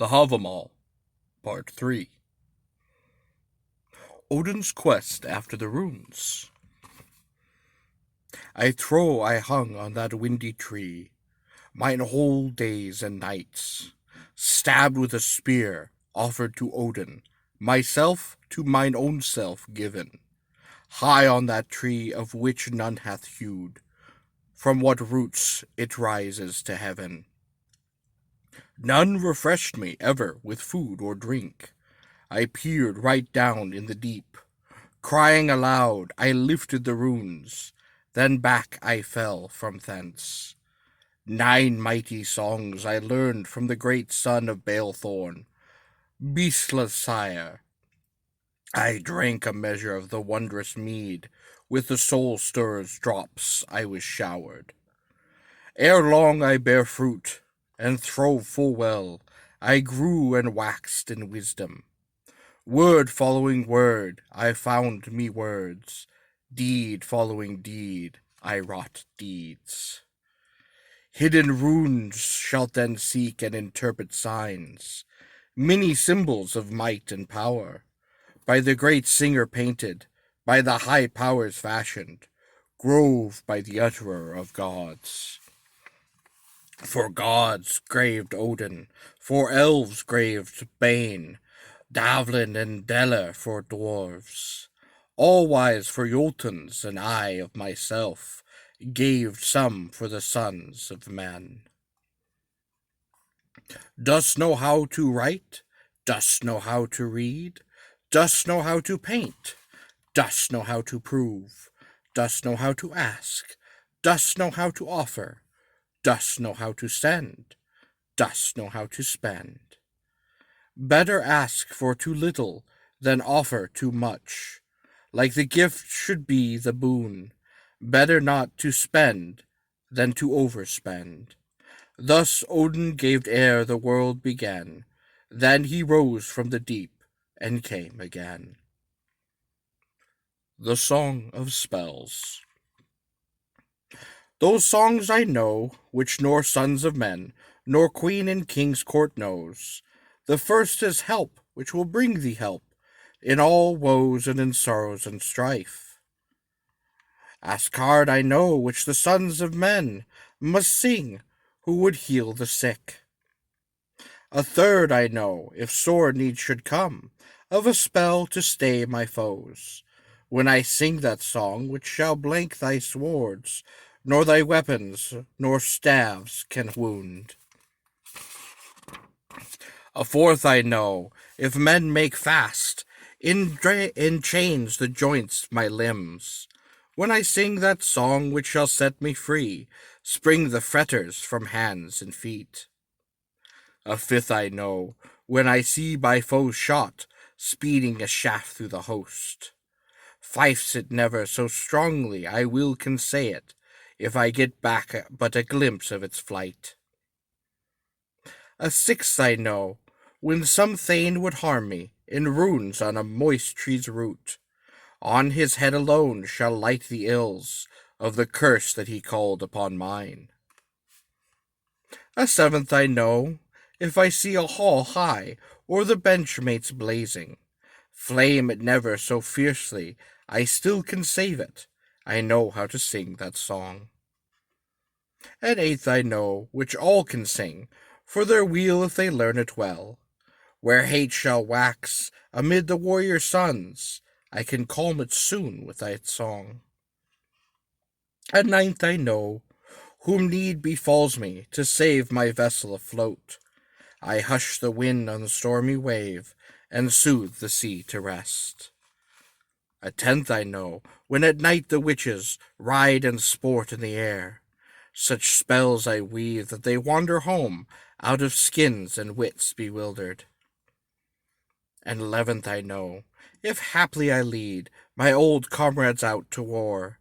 The Hàvamàl, Part 3. Odin's Quest After the Runes. I trow I hung on that windy tree, mine whole days and nights, stabbed with a spear, offered to Odin, myself to mine own self given, high on that tree of which none hath hewed, from what roots it rises to heaven. None refreshed me ever with food or drink. I peered right down in the deep. Crying aloud, I lifted the runes. Then back I fell from thence. 9 mighty songs I learned from the great son of Balethorn, beastless sire. I drank a measure of the wondrous mead. With the soul stirrer's drops I was showered. Ere long I bare fruit, and throve full well, I grew and waxed in wisdom. Word following word, I found me words. Deed following deed, I wrought deeds. Hidden runes shalt then seek and interpret signs, many symbols of might and power, by the great singer painted, by the high powers fashioned, grove by the utterer of gods. For gods graved Odin, for elves graved Bane, Davlin and Della for dwarves, all wise for Jotuns, and I of myself gave some for the sons of men. Dost know how to write? Dost know how to read? Dost know how to paint? Dost know how to prove? Dost know how to ask? Dost know how to offer? Dost know how to send? Dost know how to spend? Better ask for too little than offer too much. Like the gift should be the boon. Better not to spend than to overspend. Thus Odin gave ere the world began. Then he rose from the deep and came again. The Song of Spells. Those songs I know, which nor sons of men, nor queen in king's court knows. The first is help, which will bring thee help, in all woes and in sorrows and strife. Asgard I know, which the sons of men must sing, who would heal the sick. A third I know, if sore need should come, of a spell to stay my foes, when I sing that song which shall blank thy swords, nor thy weapons, nor staves can wound. A fourth I know, if men make fast, in chains the joints my limbs, when I sing that song which shall set me free, spring the fetters from hands and feet. A fifth I know, when I see by foes shot, speeding a shaft through the host. Fifes it never so strongly, I will consay it, if I get back but a glimpse of its flight. A sixth I know, when some thane would harm me, in runes on a moist tree's root, on his head alone shall light the ills of the curse that he called upon mine. A seventh I know, if I see a hall high, or the benchmates blazing, flame it never so fiercely, I still can save it, I know how to sing that song. An eighth I know, which all can sing, for their weal if they learn it well. Where hate shall wax amid the warrior sons, I can calm it soon with that song. A ninth I know, whom need befalls me to save my vessel afloat. I hush the wind on the stormy wave, and soothe the sea to rest. A tenth I know, when at night the witches ride and sport in the air. Such spells I weave that they wander home, out of skins and wits bewildered. And 11th I know, if haply I lead my old comrades out to war,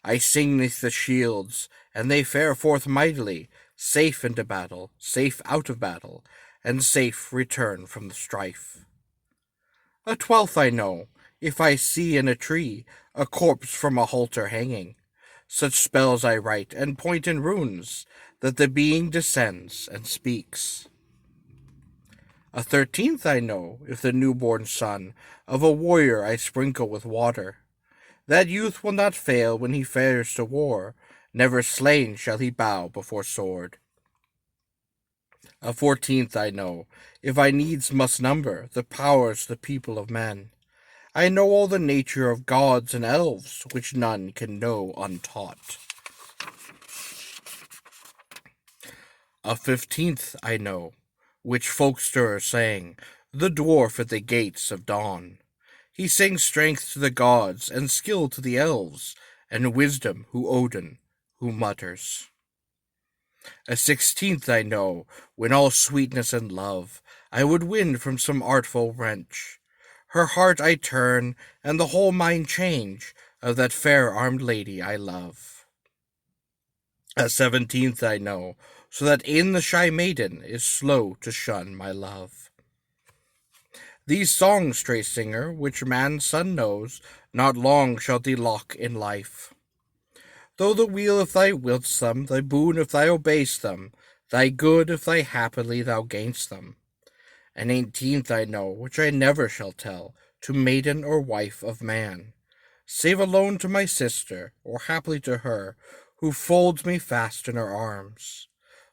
I sing neath the shields, and they fare forth mightily, safe into battle, safe out of battle, and safe return from the strife. A 12th I know, if I see in a tree a corpse from a halter hanging, such spells I write and point in runes, that the being descends and speaks. A 13th I know, if the newborn son of a warrior I sprinkle with water. That youth will not fail when he fares to war, never slain shall he bow before sword. A 14th I know, if I needs must number the powers the people of men. I know all the nature of gods and elves, which none can know untaught. A 15th I know, which folkster sang, the dwarf at the gates of dawn. He sings strength to the gods, and skill to the elves, and wisdom who Odin, who mutters. A 16th I know, when all sweetness and love I would win from some artful wench. Her heart I turn, and the whole mind change of that fair armed lady I love. A 17th I know, so that in the shy maiden is slow to shun my love. These songs, stray singer, which man's son knows, not long shall thee lock in life. Though the weal if thou wilt'st them, thy boon if thou obey'st them, thy good if thou happily thou gainst them. An 18th I know, which I never shall tell to maiden or wife of man, save alone to my sister, or haply to her, who folds me fast in her arms.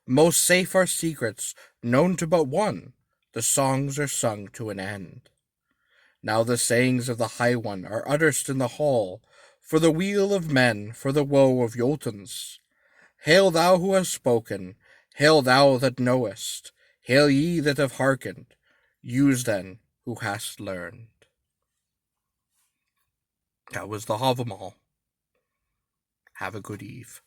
Most safe are secrets known to but one, the songs are sung to an end. Now the sayings of the High One are utterst in the hall, for the weal of men, for the woe of Jotuns. Hail thou who hast spoken, hail thou that knowest, hail ye that have hearkened, use then who hast learned. That was the Hàvamàl. Have a good eve.